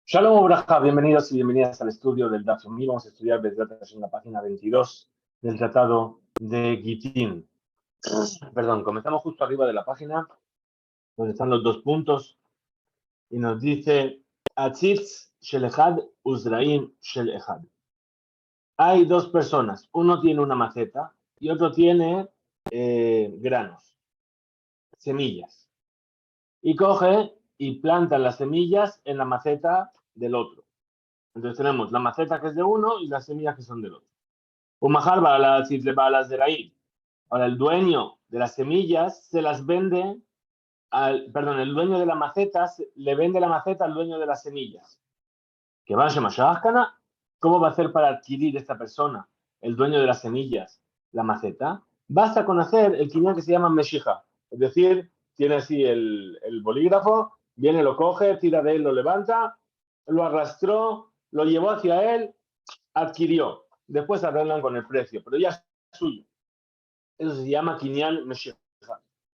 Shalom Obraja, bienvenidos y bienvenidas al estudio del Daf Yomi. Vamos a estudiar en la página 22 del Tratado de Gitín. Perdón, comenzamos justo arriba de la página, donde están los dos puntos, y nos dice Atzitz Shel Echad Uzraim Shel Echad. Hay dos personas, uno tiene una maceta y otro tiene granos, semillas, y coge y planta las semillas en la maceta del otro. Entonces tenemos la maceta que es de uno y las semillas que son del otro. Umajar balas de raíz. Ahora, el dueño de las semillas se las vende el dueño de la maceta le vende la maceta al dueño de las semillas. ¿Qué va a ¿Cómo va a hacer para adquirir esta persona, el dueño de las semillas, la maceta? Basta con hacer el quinián que se llama meshija. Es decir, tiene así el bolígrafo, viene, lo coge, tira de él, lo levanta, lo arrastró, lo llevó hacia él, adquirió. Después arreglan con el precio, pero ya es suyo. Eso se llama quinián meshija.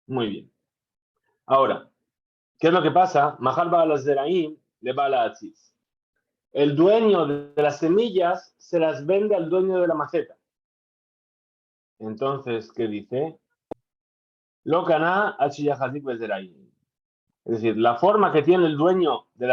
Muy bien. Ahora, ¿qué es lo que pasa? Mahal va a las zeraim, le va a la aziz. El dueño de las semillas se las vende al dueño de la maceta. Entonces, ¿qué dice? Lo caná achiyahazik bezeraim. Es decir, la forma que tiene el dueño de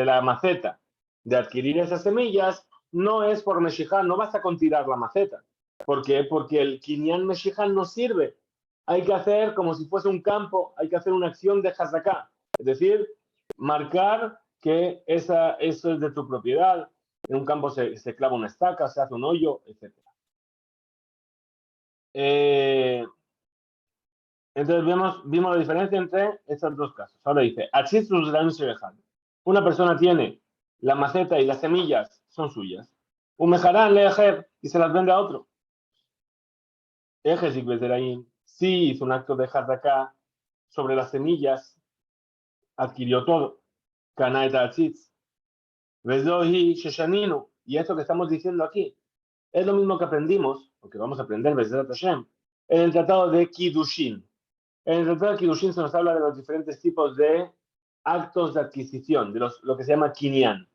la maceta de adquirir esas semillas no es por meshiján, no basta con tirar la maceta. ¿Por qué? Porque el quinián meshiján no sirve. Hay que hacer como si fuese un campo, hay que hacer una acción de hazaká. Es decir, marcar que eso es de tu propiedad. En un campo se clava una estaca, se hace un hoyo, etc. Entonces vimos la diferencia entre estos dos casos. Ahora dice, una persona tiene la maceta y las semillas son suyas. Un mejarán lejer y se las vende a otro. Sí hizo un acto de acá sobre las semillas, adquirió todo. Y esto que estamos diciendo aquí es lo mismo que aprendimos, porque vamos a aprender en el tratado de Kiddushin. En el Tratado de Kiddushin se nos habla de los diferentes tipos de actos de adquisición, de lo que se llama kinyan.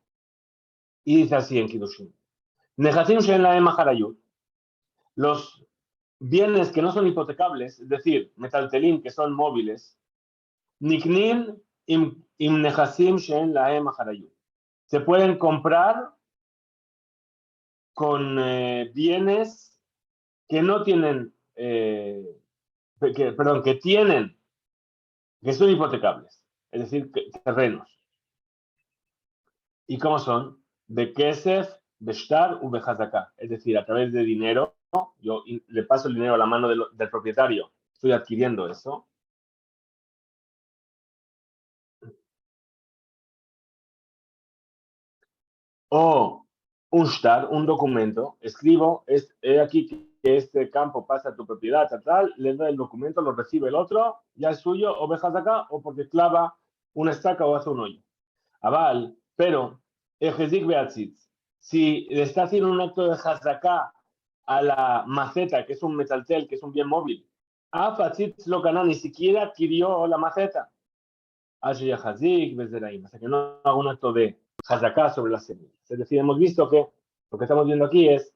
Y dice así en Kiddushin. Los bienes que no son hipotecables, es decir, metaltelín, que son móviles, niknin im nehasim shen laem acharayut. Se pueden comprar con bienes que no tienen, que tienen, que son hipotecables, es decir, terrenos. ¿Y cómo son? De Kesef, Beshtar u Behazaká. Es decir, a través de dinero, yo le paso el dinero a la mano del propietario, estoy adquiriendo eso. O un shtar, un documento, escribo, aquí que este campo pasa a tu propiedad, tal, le doy el documento, lo recibe el otro, ya es suyo, o Behazaká, o porque clava una estaca o hace un hoyo. Aval, pero, Ejezik Beatzitz, si le está haciendo un acto de Hazaká a la maceta, que es un metaltel, que es un bien móvil, a Fatzitz Locaná ni siquiera adquirió la maceta. Así Hazik, Bezeraim, o sea que no hago un acto de Hazaká sobre las semillas. Es decir, hemos visto que lo que estamos viendo aquí es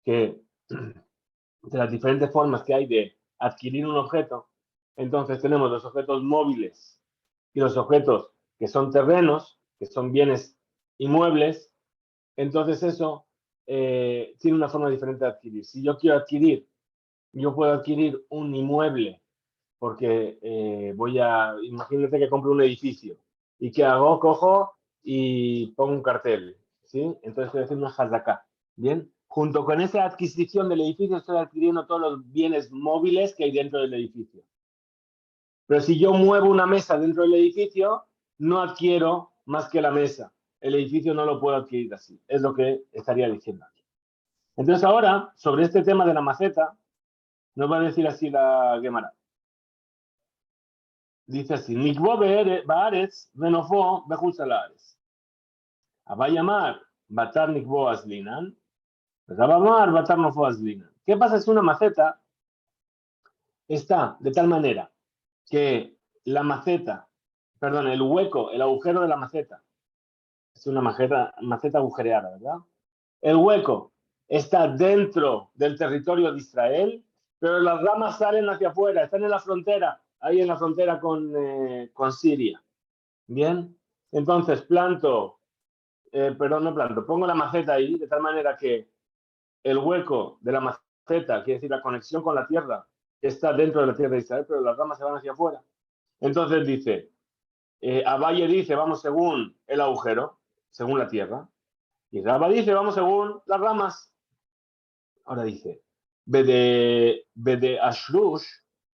que de las diferentes formas que hay de adquirir un objeto, entonces tenemos los objetos móviles y los objetos que son terrenos, que son bienes inmuebles. Entonces eso tiene una forma diferente de adquirir. Si yo quiero adquirir, yo puedo adquirir un inmueble porque imagínate que compro un edificio y ¿qué hago? Cojo y pongo un cartel, ¿sí? Entonces estoy haciendo una hazaká, ¿bien? Junto con esa adquisición del edificio estoy adquiriendo todos los bienes móviles que hay dentro del edificio. Pero si yo muevo una mesa dentro del edificio, no adquiero más que la mesa. El edificio no lo puedo adquirir así. Es lo que estaría diciendo aquí. Entonces ahora, sobre este tema de la maceta, nos va a decir así la Gemara. Dice así, Nikbo Baaretz, Venofo, Bejusalares. Abayamar, Batar Nikbo Aslinan, Rabamar, Batar Nofo Aslinan. ¿Qué pasa si una maceta está de tal manera que la maceta, perdón, el hueco, el agujero de la maceta, Es una maceta agujereada, ¿verdad? El hueco está dentro del territorio de Israel, pero las ramas salen hacia afuera, están en la frontera, ahí en la frontera con Siria. Bien, entonces planto, perdón, no planto, pongo la maceta ahí de tal manera que el hueco de la maceta, quiere decir la conexión con la tierra, está dentro de la tierra de Israel, pero las ramas se van hacia afuera. Entonces dice, Abaye dice, vamos según el agujero, según la tierra, y Rabba dice, vamos según las ramas. Ahora dice, Bede Ashrush,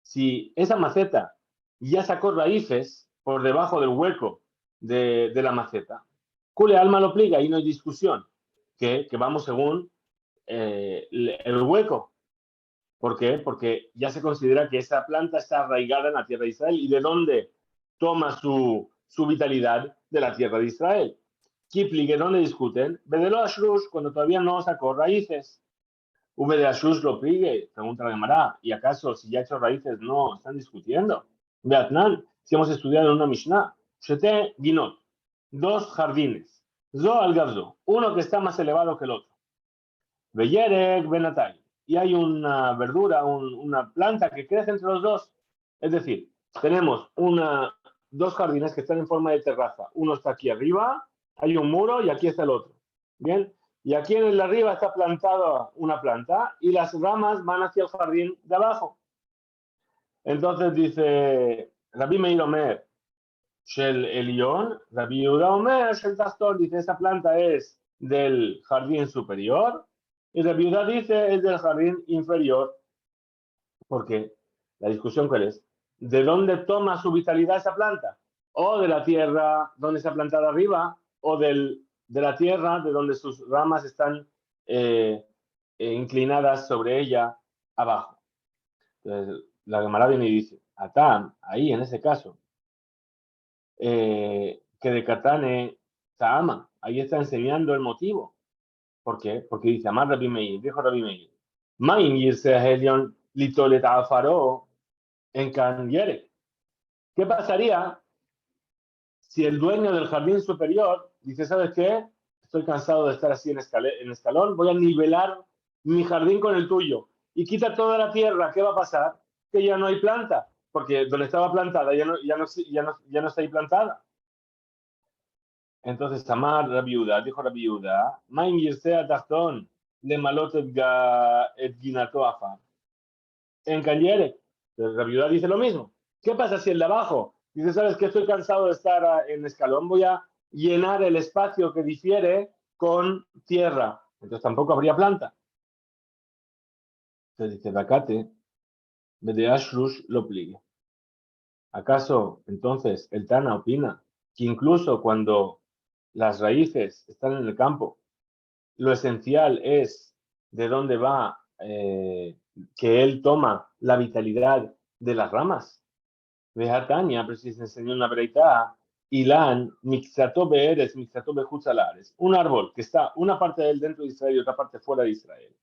si esa maceta ya sacó raíces por debajo del hueco de la maceta, Cule Alma lo pliega, y no hay discusión, que vamos según el hueco. ¿Por qué? Porque ya se considera que esa planta está arraigada en la tierra de Israel. ¿Y de dónde toma su vitalidad? De la tierra de Israel. Kipling, ¿dónde discuten? Bedelo Ashrush, cuando todavía no sacó raíces. V de Ashrush lo pligue, pregunta la Gemara. ¿Y acaso si ya ha hecho raíces no están discutiendo? Beatnan, si hemos estudiado en una Mishnah. Shete Ginot, dos jardines. Zo al Gavzo, uno que está más elevado que el otro. Beyerek Benatai. Y hay una verdura, una planta que crece entre los dos. Es decir, tenemos dos jardines que están en forma de terraza. Uno está aquí arriba, hay un muro y aquí está el otro. Bien, y aquí en el de arriba está plantada una planta y las ramas van hacia el jardín de abajo. Entonces dice Rabbi Meir Omer, Shel Elión, Rabbi Yehuda Omer, Shel Tastor, dice esa planta es del jardín superior y Rabbi Yehuda dice es del jardín inferior. Porque la discusión cuál es, ¿de dónde toma su vitalidad esa planta? O de la tierra donde está plantada arriba, o de la tierra de donde sus ramas están inclinadas sobre ella abajo. Entonces, la Gemara viene y dice, Atam, ahí en ese caso, que de Katane Taama, ahí está enseñando el motivo. ¿Por qué? Porque dice, Amar Rabbi Meir, dijo Rabbi Meir, Maim Yirse Helion Litolet Afaro en Canyere. ¿Qué pasaría si el dueño del jardín superior dice, ¿sabes qué? Estoy cansado de estar así en escalón, voy a nivelar mi jardín con el tuyo y quita toda la tierra, ¿qué va a pasar? Que ya no hay planta, porque donde estaba plantada ya no está ahí plantada. Entonces, Tamar, la viuda, dijo la viuda, Maim Yirsea Tachton, le malot et ginato afar. En Canyere, la viuda dice lo mismo. ¿Qué pasa si el de abajo dice, sabes que estoy cansado de estar en escalón, voy a llenar el espacio que difiere con tierra? Entonces tampoco habría planta. Entonces dice, Bakate, de Ashrush lo pligue. ¿Acaso entonces el Tana opina que incluso cuando las raíces están en el campo, lo esencial es de dónde va que él toma la vitalidad de las ramas? Tania, pero si se enseñó una breita, Ilan, Mixato Beeres, Mixato Bejutzalares. Un árbol que está una parte de él dentro de Israel y otra parte fuera de Israel.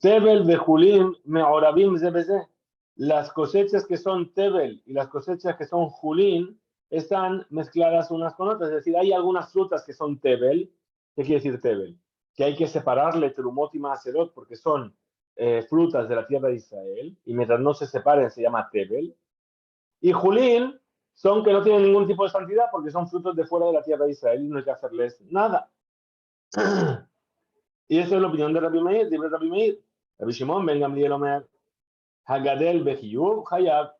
Tebel, Bejulim, Meorabim, Zebeze. Las cosechas que son Tebel y las cosechas que son Julín están mezcladas unas con otras. Es decir, hay algunas frutas que son Tebel. ¿Qué quiere decir Tebel? Que hay que separarle Terumot y Maaserot porque son frutas de la tierra de Israel y mientras no se separen se llama Tebel. Y Julín son que no tienen ningún tipo de santidad porque son frutos de fuera de la tierra de Israel y no hay que hacerles nada. Y esa es la opinión de Rabbi Meir, de Rabbi Meir. Rabbi Shimon ben Gamliel Omer, Hagadel Bejiyub Hayab.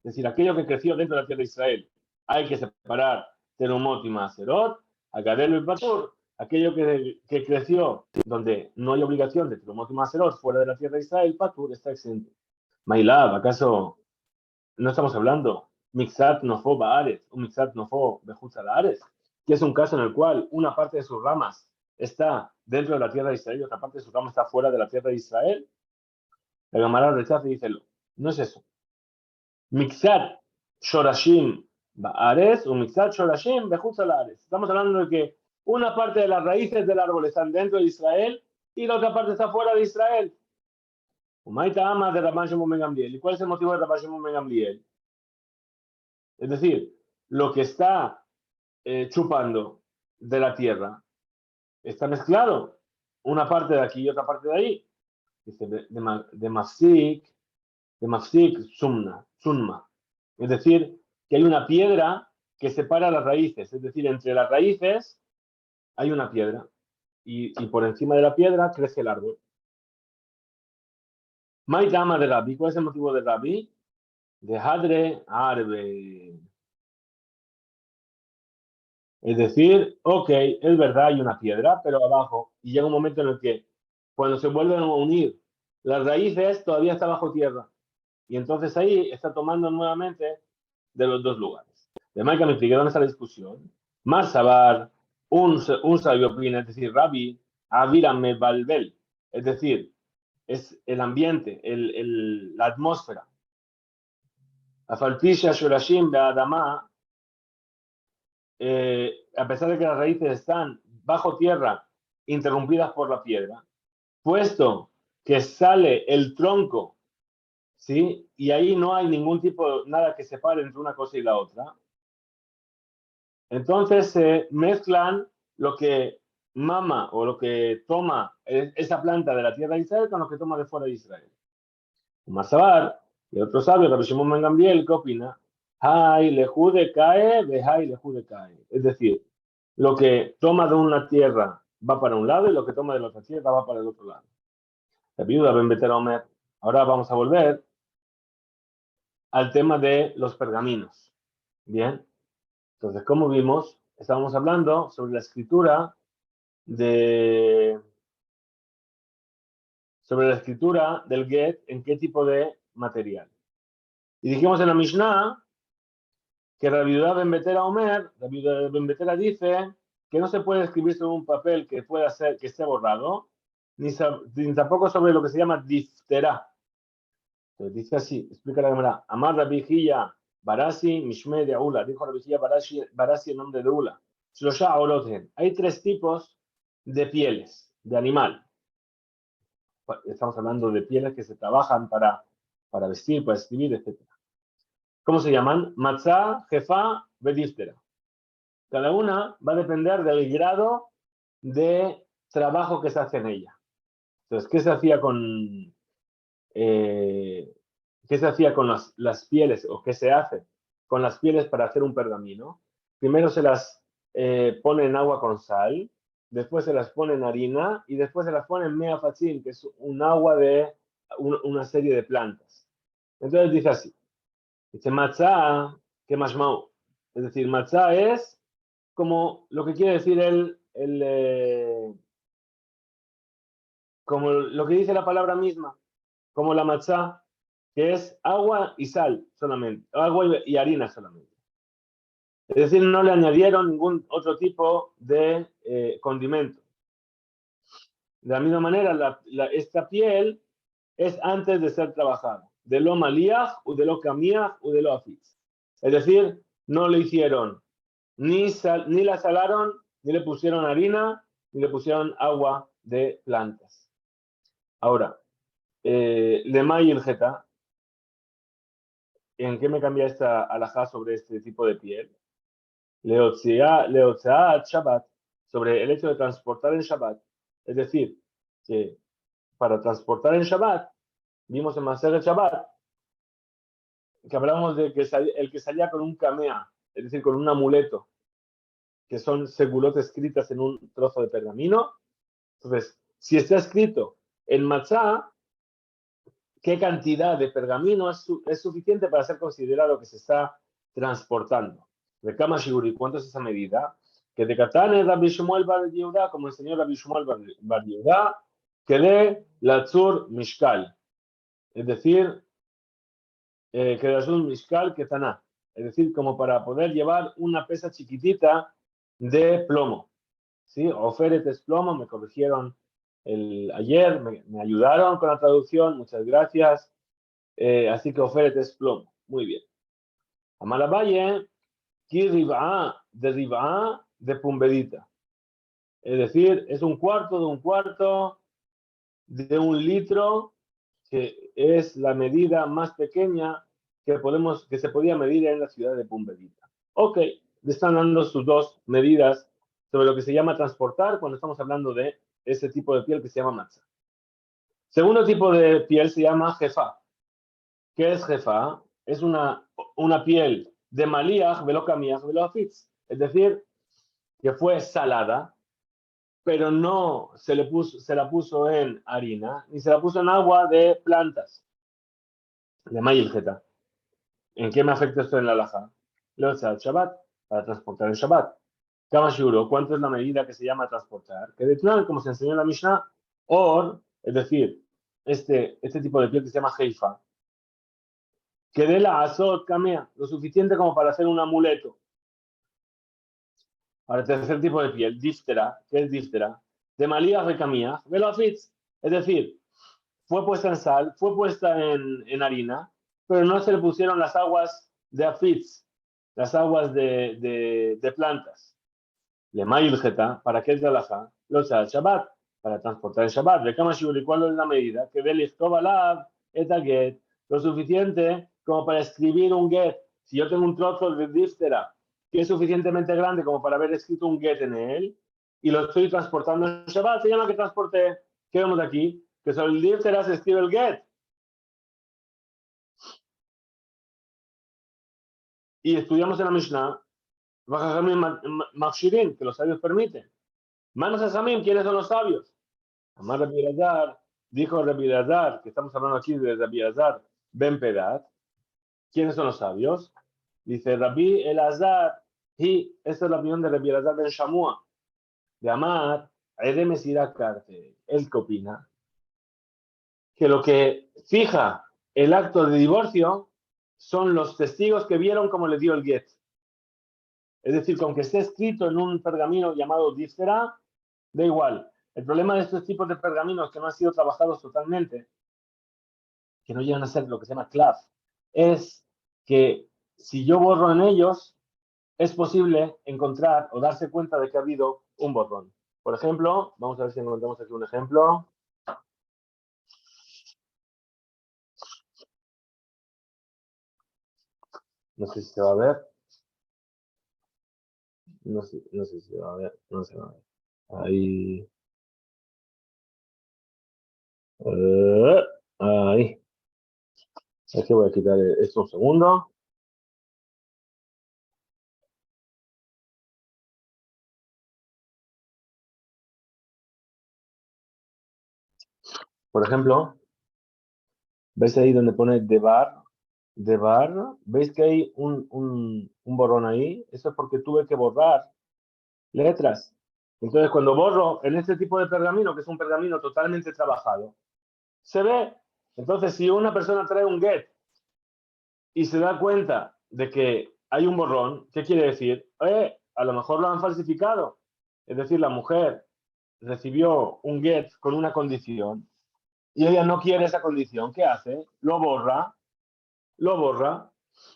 Es decir, aquello que creció dentro de la tierra de Israel, hay que separar Terumot y Maaserot. Hagadel Bepatur, aquello que creció donde no hay obligación de Terumot y Maaserot fuera de la tierra de Israel, Patur está exento. Mailab, ¿acaso no estamos hablando Mixat Nofo Baares o Mixat Nofo Bejutzalares, que es un caso en el cual una parte de sus ramas está dentro de la tierra de Israel y otra parte de sus ramas está fuera de la tierra de Israel? La Gemara rechaza y dice, no es eso. Mixat Shorashim Baares o Mixat Shorashim Bejutzalares. Estamos hablando de que una parte de las raíces del árbol están dentro de Israel y la otra parte está fuera de Israel. De Rabban Shimon ben Gamliel. ¿Y cuál es el motivo de Rabban Shimon ben Gamliel? Es decir, lo que está chupando de la tierra. Está mezclado. Una parte de aquí y otra parte de ahí. Dice, de mafsik sunma. Es decir, que hay una piedra que separa las raíces. Es decir, entre las raíces hay una piedra. Y por encima de la piedra crece el árbol. Maitama de Rabbi. ¿Cuál es el motivo de Rabbi? De Hadre Arbe. Es decir, ok, es verdad, hay una piedra, pero abajo. Y llega un momento en el que cuando se vuelven a unir las raíces, todavía está bajo tierra. Y entonces ahí está tomando nuevamente de los dos lugares. De Maika me expliqué dónde está la discusión. Más sabar, un sabio opina, es decir, Rabbi, Avirame Balbel. Es decir, es el ambiente, la atmósfera. Afalpisha Shorashim Beadama, a pesar de que las raíces están bajo tierra, interrumpidas por la piedra, puesto que sale el tronco, ¿sí? Y ahí no hay ningún tipo, nada que separe entre una cosa y la otra. Entonces se mezclan lo que mama o lo que toma esa planta de la tierra de Israel con lo que toma de fuera de Israel. Masabar, y otro sabio, Rabbi Shimon ben Gamliel, ¿qué opina? Hay lejude cae, hay lejude cae. Es decir, lo que toma de una tierra va para un lado y lo que toma de la otra tierra va para el otro lado. La viuda Ben Beter Omer. Ahora vamos a volver al tema de los pergaminos. Bien. Entonces, como vimos, estábamos hablando sobre la escritura sobre la escritura del get, en qué tipo de material. Y dijimos en la Mishnah que Rabbi Yehuda ben Betera Omer, Rabbi Yehuda ben Betera dice que no se puede escribir sobre un papel que pueda ser, que esté borrado, ni tampoco sobre lo que se llama diftera. Entonces dice así, explica la Gemara, Amar Rabbi Hilla Barasi Mishme de Aula, dijo Rabbi Hilla Barasi en nombre de Ula. Shlosha Orothen. Hay tres tipos de pieles, de animal. Estamos hablando de pieles que se trabajan para vestir, para escribir, etc. ¿Cómo se llaman? Matzah, Jefá, Bediftera. Cada una va a depender del grado de trabajo que se hace en ella. Entonces, ¿qué se hacía con las pieles o qué se hace con las pieles para hacer un pergamino? Primero se las pone en agua con sal, después se las pone en harina y después se las pone en mea fachín, que es un agua de una serie de plantas. Entonces dice así, dice matzah, que mashmau. Es decir, matzah es como lo que quiere decir como lo que dice la palabra misma, como la matzá, que es agua y sal solamente, agua y harina solamente. Es decir, no le añadieron ningún otro tipo de condimento. De la misma manera, esta piel es antes de ser trabajada, de lo malías o de lo camías o de lo afis. Es decir, no le hicieron ni la salaron, ni le pusieron harina, ni le pusieron agua de plantas. Ahora, Lema y el Geta, ¿en qué me cambia esta alajá sobre este tipo de piel? Leotzaat Shabbat, sobre el hecho de transportar en Shabbat. Es decir, que para transportar en Shabbat, vimos en Maser Shabbat, que hablamos de que el que salía con un camea, es decir, con un amuleto, que son segulot escritas en un trozo de pergamino. Entonces, si está escrito en matzá, ¿qué cantidad de pergamino es suficiente para ser considerado que se está transportando? Recama Shiguri, ¿cuánto es esa medida? Que de Katane Rabbi Shmuel Bar Yehuda, como enseñó Rabbi Shmuel Bar Yehuda, que de Latzur Mishkal. Es decir, que de Latzur Mishkal Ketaná. Es decir, como para poder llevar una pesa chiquitita de plomo. ¿Sí? Oferet es plomo, me corrigieron ayer, me ayudaron con la traducción, muchas gracias. Así que Oferet es plomo. Muy bien. Amalabaye, ki rib'a de pumbedita. Es decir, es un cuarto de un litro, que es la medida más pequeña que se podía medir en la ciudad de Pumbedita. Ok, están dando sus dos medidas sobre lo que se llama transportar cuando estamos hablando de ese tipo de piel que se llama matzah. Segundo tipo de piel se llama jefa. ¿Qué es jefa? Es una piel de malíach, velo camiach, velo afitz. Es decir, que fue salada, pero no se la puso en harina, ni se la puso en agua de plantas. De Mayilgeta. ¿En qué me afecta esto en la alhaja? Lo Shabbat, para transportar el Shabbat. Kamashuro, ¿cuánto es la medida que se llama transportar? Que de Tnan, como se enseñó en la Mishnah, or, es decir, este tipo de piel que se llama Heifa, que de la azot camea, lo suficiente como para hacer un amuleto. Para el tercer tipo de piel, díftera, ¿qué es díftera? De malías recamías, velo afitz, es decir, fue puesta en sal, fue puesta en harina, pero no se le pusieron las aguas de afitz, las aguas de plantas. Le mayil geta, ¿para qué es de alajá? Lo sea el Shabbat, para transportar el Shabbat. De Kamashuri, ¿cuál es la medida? Que del Istobalab eta get, lo suficiente como para escribir un get. Si yo tengo un trozo de díftera que es suficientemente grande como para haber escrito un get en él, y lo estoy transportando en Shabbat, se llama que transporte. ¿Qué vemos aquí? Que sobre el díftera se escribe el get. Y estudiamos en la Mishnah, Mafshirin, que los sabios permiten. Manos a Samim, ¿quiénes son los sabios? Amar Rabbi Elazar, dijo Rabbi Elazar, que estamos hablando aquí de Rabbi Elazar Ben Pedat. ¿Quiénes son los sabios? Dice Rabbi Elazar, y esta es la opinión de Rabbi Elazar Ben Shamua, de Amar, Ede Mesira Carte. Él que opina que lo que fija el acto de divorcio son los testigos que vieron cómo le dio el get. Es decir, que aunque esté escrito en un pergamino llamado díftera, da igual. El problema de estos tipos de pergaminos que no han sido trabajados totalmente, que no llegan a ser lo que se llama clav, es que si yo borro en ellos, es posible encontrar o darse cuenta de que ha habido un borrón. Por ejemplo, vamos a ver si encontramos aquí un ejemplo. No sé si se va a ver. No sé si se va a ver. No se va a ver. Ahí. Ahí. Es que voy a quitar esto un segundo. Por ejemplo, ¿veis ahí donde pone debar? ¿Veis que hay un borrón ahí? Eso es porque tuve que borrar letras. Entonces, cuando borro en este tipo de pergamino, que es un pergamino totalmente trabajado, se ve. Entonces, si una persona trae un get y se da cuenta de que hay un borrón, ¿qué quiere decir? A lo mejor lo han falsificado. Es decir, la mujer recibió un get con una condición y ella no quiere esa condición. ¿Qué hace? Lo borra,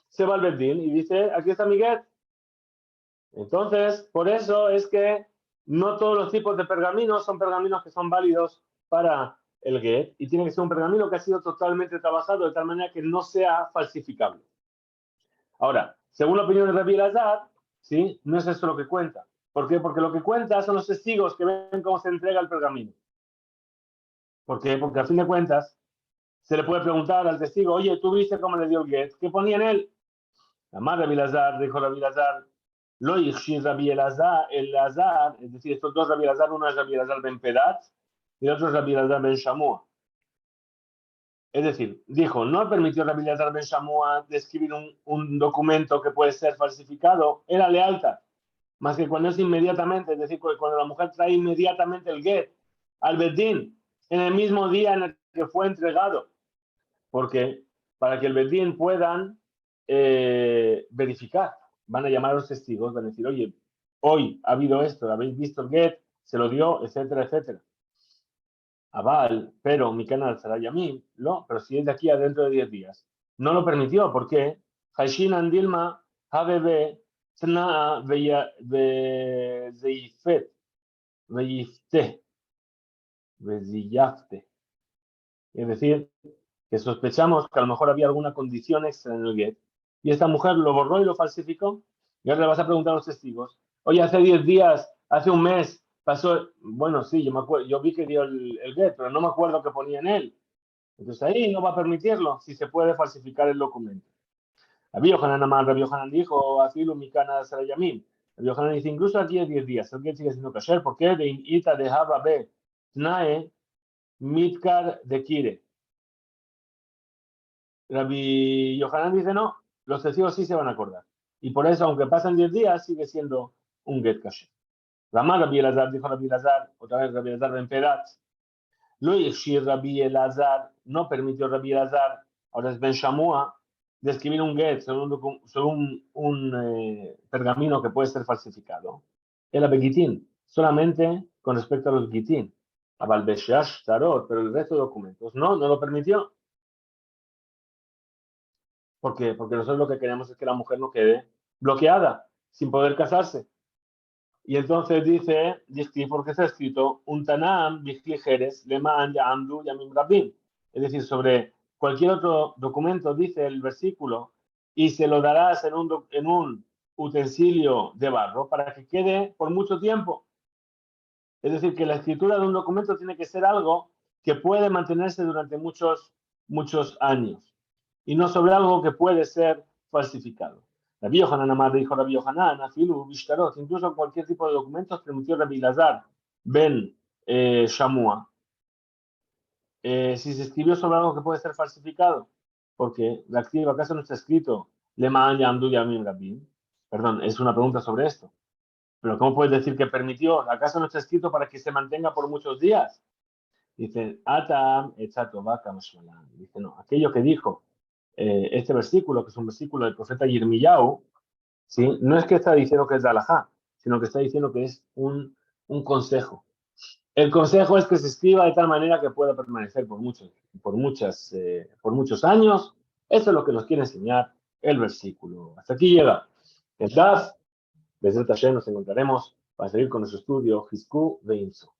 se va al Bedín y dice, aquí está mi get. Entonces, por eso es que no todos los tipos de pergaminos son pergaminos que son válidos para el get y tiene que ser un pergamino que ha sido totalmente trabajado de tal manera que no sea falsificable. Ahora, según la opinión de Rabbi Elazar, ¿sí? No es eso lo que cuenta. ¿Por qué? Porque lo que cuenta son los testigos que ven cómo se entrega el pergamino. ¿Por qué? Porque a fin de cuentas se le puede preguntar al testigo, oye, ¿tú viste cómo le dio el get? ¿Qué ponía en él? La madre Rabbi Elazar, dijo Rabbi Elazar, lo Yishir Rabbi Elazar, es decir, estos dos Rabbi Elazar, uno es Rabbi Elazar Ben Pedat y el otro es Rabbi Elazar Ben Shamua. Es decir, dijo, no permitió Rabbi Elazar Ben Shamua de escribir un documento que puede ser falsificado, era lealtad, más que cuando es inmediatamente, es decir, cuando la mujer trae inmediatamente el get al Bedín, en el mismo día en el que fue entregado, porque para que el Bedín puedan verificar, van a llamar a los testigos, van a decir, oye, hoy ha habido esto, habéis visto el get, se lo dio, etcétera, etcétera. Aval, pero mi canal será Yamim, no, pero si es de aquí a dentro de 10 días. No lo permitió, ¿por qué? Haishin Andilma, HBB, Tna, Vezeifet, Veifte, Veziyafte. Es decir, que sospechamos que a lo mejor había alguna condición extra en el get. Y esta mujer lo borró y lo falsificó. Y ahora le vas a preguntar a los testigos, oye, hace 10 días, hace un mes, pasó, bueno, sí, yo me acuerdo, yo vi que dio el get, pero no me acuerdo qué ponía en él. Entonces ahí no va a permitirlo si se puede falsificar el documento. Rabbi Yohanan Amar, Rabbi Yohanan dijo, Afilu Mikana Sarayamim. Rabbi Yohanan dice, incluso aquí es 10 días, el get sigue siendo kasher, ¿por qué? De ita de haba be, tnae, mitkar de kire. Rabbi Yohanan dice, no, los testigos sí se van a acordar. Y por eso, aunque pasen 10 días, sigue siendo un get kasher. Ramá Rabbi Elazar, dijo Rabbi Elazar, otra vez Rabbi Elazar ben Perat, lo yishir Rabbi Elazar, no permitió Rabbi Elazar, ahora es Ben Shamua, de escribir un get sobre un pergamino que puede ser falsificado. El Begitín, solamente con respecto a los Gitín. Abal Beshash Tarot, pero el resto de documentos no lo permitió. ¿Por qué? Porque nosotros lo que queremos es que la mujer no quede bloqueada, sin poder casarse. Y entonces dice, porque está escrito, un tanam, ligeres, leman, yamdu, yamim rabim. Es decir, sobre cualquier otro documento, dice el versículo, y se lo darás en un utensilio de barro para que quede por mucho tiempo. Es decir, que la escritura de un documento tiene que ser algo que puede mantenerse durante muchos años y no sobre algo que puede ser falsificado. Rabbi Yohanan Amar dijo Rabbi Yohanan, Afilu, Bishtarot, incluso cualquier tipo de documentos permitió Rabbi Lazar ben Shamua, si se escribió sobre algo que puede ser falsificado, porque la activa acaso no está escrito Leman Yamdu Yamim Rabim. Perdón, es una pregunta sobre esto. Pero ¿cómo puedes decir que permitió? ¿Acaso no está escrito para que se mantenga por muchos días? Dice, Atam Etzatová Kamashmalan. Dice, no, aquello que dijo este versículo, que es un versículo del profeta Yirmiyahu, ¿sí? No es que está diciendo que es de Alajá, sino que está diciendo que es un consejo. El consejo es que se escriba de tal manera que pueda permanecer por muchos años. Eso es lo que nos quiere enseñar el versículo. Hasta aquí llega el DAF. Desde el taller nos encontraremos para seguir con nuestro estudio Hizku Veinzu.